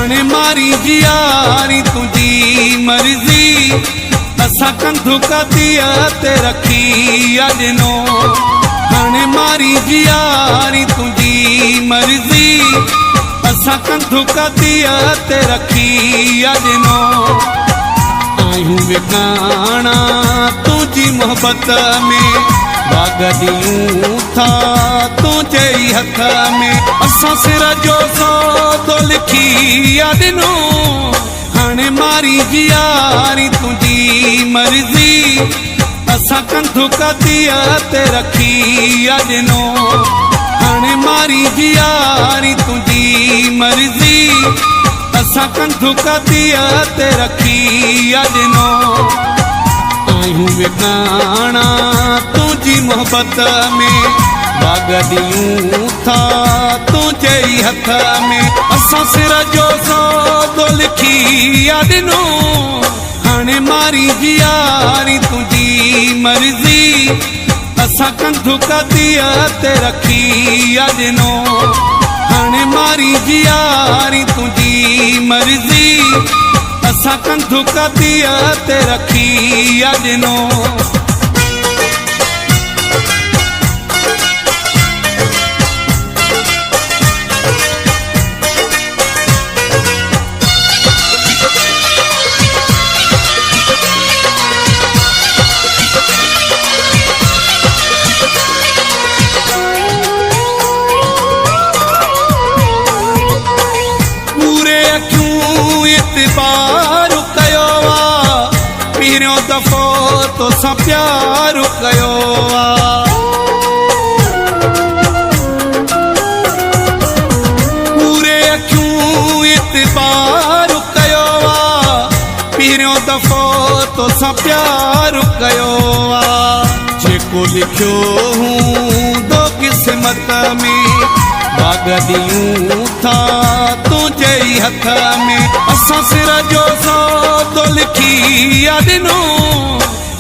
हाणे मारी जियारी तुझी मर्जी असा कंधु कदिया ते रखी अजनो हाणे मारी जियारी तुझी मर्जी असा कंधु कदिया ते रखी अजनो आयूं विकाणा तुझी मोहब्बत में बागदियूं था तुझे हथ में असा सिर जो सौदो लिखी अजनो हाणे मारी जियारी तुझी मर्जी असा कंधु कदिया ते रखी अजनो हाणे मारी जियारी तुझी मर्जी असा कंधु कदिया ते रखी अजनो आयूं विकाणा तुझी मोहब्बत में बागदियूं था तुझे हथ में असा सिर जो सौदो लिखी अजनो हाणे मारी जियारी तुझी मर्जी असा कंधु कदिया ते रखी अजनो हाणे मारी जियारी तुझी मर्जी असा कंधु कदिया ते रखी अजनो इतबार कयो पहिरियों दफ़ो तोसां प्यार कयो पूरे अखियूं इतबार कयो पहिरियों दफ़ो तोसां प्यार कयो जेको लिखियो हूंदो क़िस्मत में बागदियूं था तुझे हथ में असा सिर जो सौदो लिखी अजनो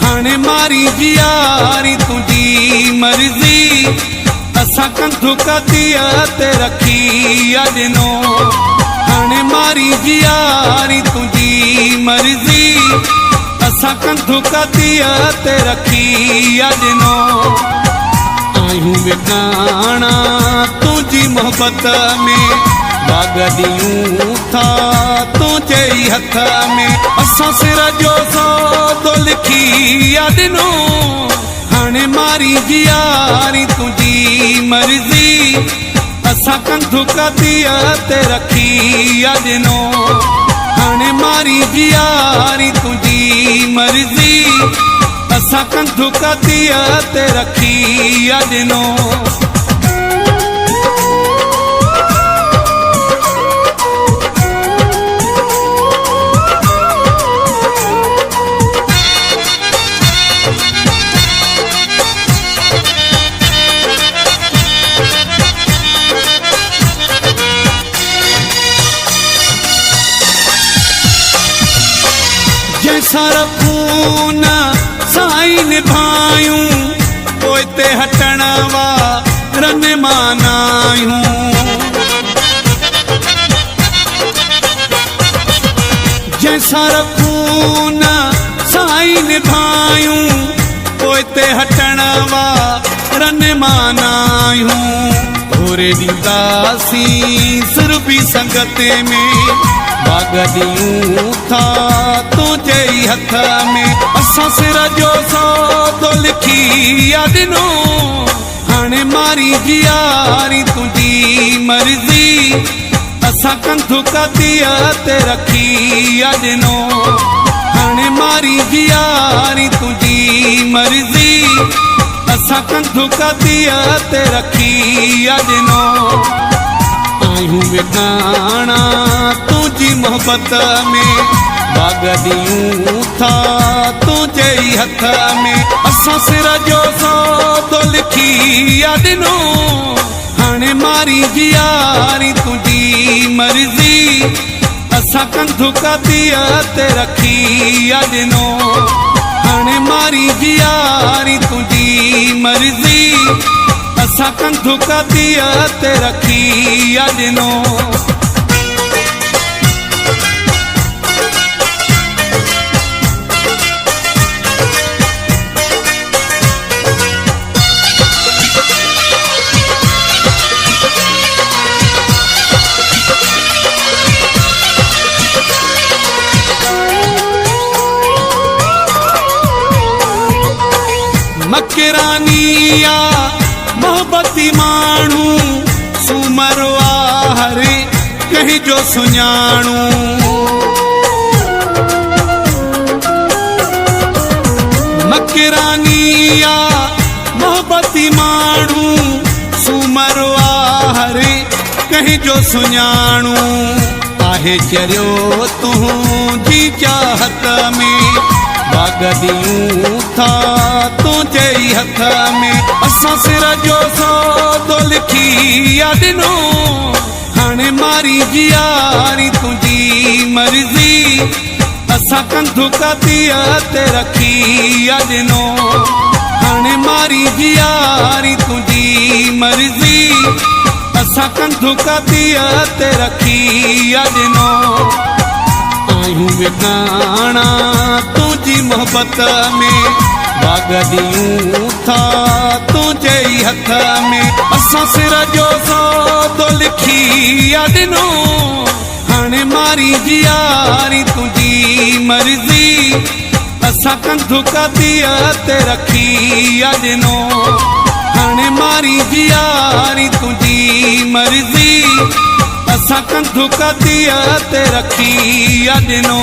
हाणे मारी जियारी तुझी मर्जी असा कंधु कदिया ते रखी अजनो हाणे मारी जियारी तुझी मर्जी असा कंधु कदिया ते रखी अजनो आयूं विकाणा तुझी मोहब्बत में बागदियूं था तुझे हथ में असा सिर जो सौदो लिखी अजनो हाणे मारी जियारी तुझी मर्जी असा कंधु कदिया ते रखी अजनो हाणे मारी जियारी तुझी मर्जी असा कंधु कदिया ते रखी अजनो जैसा रखूं न साईं निभायूं पोइ ते हटण वारन मानायूं जैसा रखूं न साईं निभायूं पोइ ते हटण वारन मानायूं घोरे ॾींदासीं सुरभि संगत में बागदियूं था तुझे हथ में असा सिर जो सौदो लिखी अजनो हाणे मारी जियारी तुझी मर्जी असा कंधु कदिया ते रखी अजनो हाणे मारी जियारी तुझी मर्जी असा कंधु कदिया ते रखी अजनो आयूं विकाणा तुझी मोहब्बत में बागदियूं था तुझे हथ में असा सिर जो सौदो लिखी अजनो हाणे मारी जियारी तुझी मर्जी असा कंधु कदिया ते रखी अजनो हाणे मारी जियारी तुझी मर्जी असा कंधु कदिया ते रखी अजनो मकरानी आ मोहब्बती माण्हू सूमरो आ हर कंहिं जो सुञाणू मकरानी आ मोहब्बती माण्हू सूमरो आ हर कंहिं जो सुञाणू आहे चरियो तुंहिंजी चाहत में बाग ॾियूं था तुंहिंजे ई हथ में असां सिर जो सौदो लिखी या ॾिनो हाणे मारी जियारी तुंहिंजी मर्ज़ी असां कंधु कदीअ ते रखी या ॾिनो हाणे मारी जियारी तुंहिंजी मर्ज़ी असां कंधु कदीअ ते रखी या ॾिनो आहियूं विकाणा तुंहिंजी मोहब्बत में बाग ॾियूं था तुंहिंजे ई हथ में असां सिर जो सौदो लिखी या ॾिनो हाणे मारी जियारी तुंहिंजी मर्ज़ी असां कंधु कदीअ ते रखी या ॾिनो हाणे मारी जियारी तुंहिंजी मर्ज़ी असां कंधु कदीअ ते रखी या ॾिनो